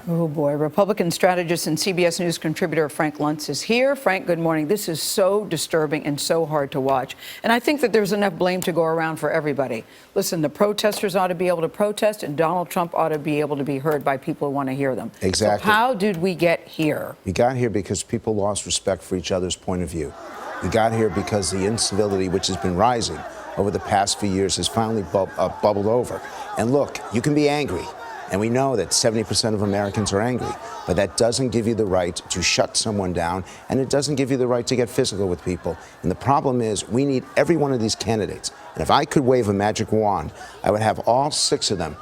Oh, boy. Republican strategist and CBS News contributor Frank Luntz is here. Frank, good morning. This is so disturbing and so hard to watch. And I think that there's enough blame to go around for everybody. Listen, the protesters ought to be able to protest, and Donald Trump ought to be able to be heard by people who want to hear them. Exactly. So how did we get here? We got here because people lost respect for each other's point of view. We got here because the incivility, which has been rising over the past few years, has finally bubbled over. And look, you can be angry. And we know that 70% of Americans are angry, but that doesn't give you the right to shut someone down, and it doesn't give you the right to get physical with people. And the problem is we need every one of these candidates. And if I could wave a magic wand, I would have all 6 of them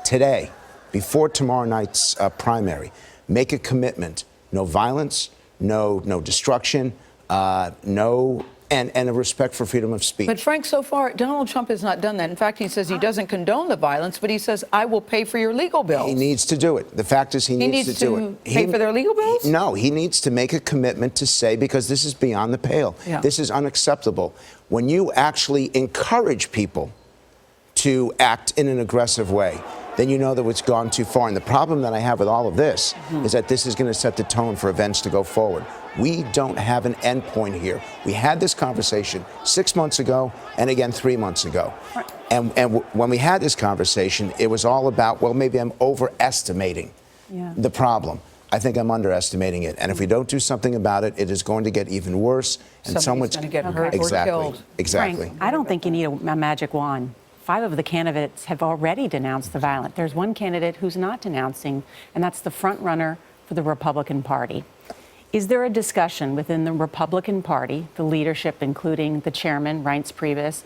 today, before tomorrow night's primary, make a commitment. No violence, no destruction, and a respect for freedom of speech. But Frank, so far, Donald Trump has not done that. In fact, he says he doesn't condone the violence, but he says, I will pay for your legal bills. He needs to do it. The fact is he needs to do it. Pay for their legal bills? No, he needs to make a commitment to say, because this is beyond the pale. Yeah. This is unacceptable. When you actually encourage people to act in an aggressive way, then you know that it's gone too far. And the problem that I have with all of this is that this is going to set the tone for events to go forward. We don't have an end point here. We had this conversation 6 months ago and again 3 months ago. Right. And when we had this conversation, it was all about, well, maybe I'm overestimating the problem. I think I'm underestimating it. And if we don't do something about it, it is going to get even worse. And someone's going to get hurt or killed. Exactly. Frank, I don't think you need a magic wand. 5 of the candidates have already denounced the violence. There's one candidate who's not denouncing, and that's the front runner for the Republican Party. Is there a discussion within the Republican Party, the leadership, including the chairman, Reince Priebus,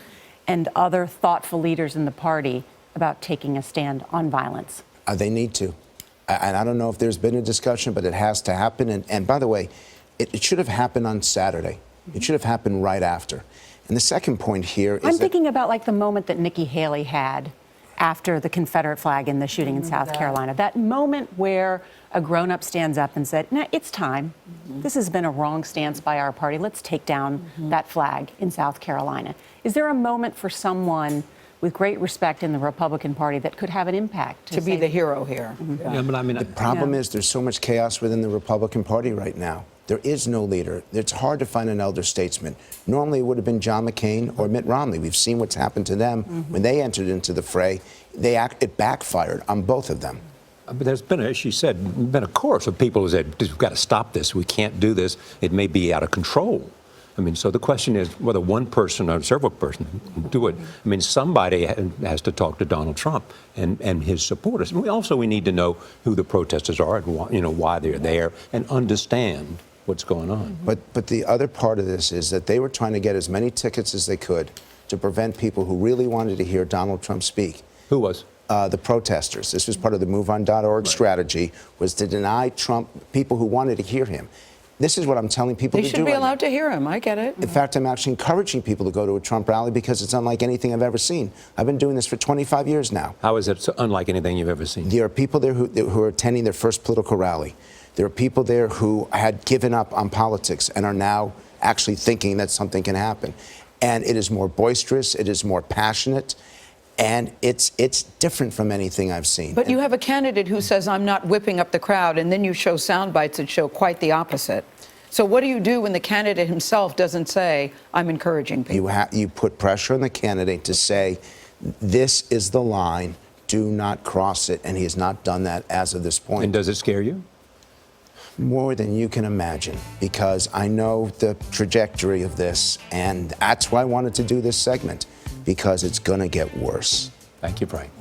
and other thoughtful leaders in the party, about taking a stand on violence? They need to. And I don't know if there's been a discussion, but it has to happen. And by the way, it should have happened on Saturday. It should have happened right after. And the second point here is I'm thinking about like the moment that Nikki Haley had after the Confederate flag in the shooting in South Carolina. That moment where a grown-up stands up and said, nah, it's time. This has been a wrong stance by our party. Let's take down that flag in South Carolina. Is there a moment for someone with great respect in the Republican Party that could have an impact? To be the hero here. Yeah, but I mean, the problem is there's so much chaos within the Republican Party right now. There is no leader. It's hard to find an elder statesman. Normally, it would have been John McCain or Mitt Romney. We've seen what's happened to them when they entered into the fray. It backfired on both of them. But there's been, as she said, been a chorus of people who said, we've got to stop this. We can't do this. It may be out of control. I mean, so the question is whether one person or several persons do it. I mean, somebody has to talk to Donald Trump and his supporters. And we need to know who the protesters are and why they're there and understand what's going on. But the other part of this is that they were trying to get as many tickets as they could to prevent people who really wanted to hear Donald Trump speak. Who was? The protesters. This was part of the MoveOn.org strategy, was to deny Trump people who wanted to hear him. This is what I'm telling people to do. They should be allowed to hear him. I get it. In fact, I'm actually encouraging people to go to a Trump rally because it's unlike anything I've ever seen. I've been doing this for 25 years now. How is it unlike anything you've ever seen? There are people there who are attending their first political rally. There are people there who had given up on politics and are now actually thinking that something can happen. And it is more boisterous. It is more passionate. And it's different from anything I've seen. But you have a candidate who says, I'm not whipping up the crowd, and then you show sound bites that show quite the opposite. So what do you do when the candidate himself doesn't say, I'm encouraging people? You put pressure on the candidate to say, this is the line, do not cross it. And he has not done that as of this point. And does it scare you? More than you can imagine, because I know the trajectory of this, and that's why I wanted to do this segment, because it's going to get worse. Thank you, Frank.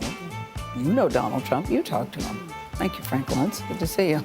You know Donald Trump. You talk to him. Thank you, Frank Luntz. Good to see you.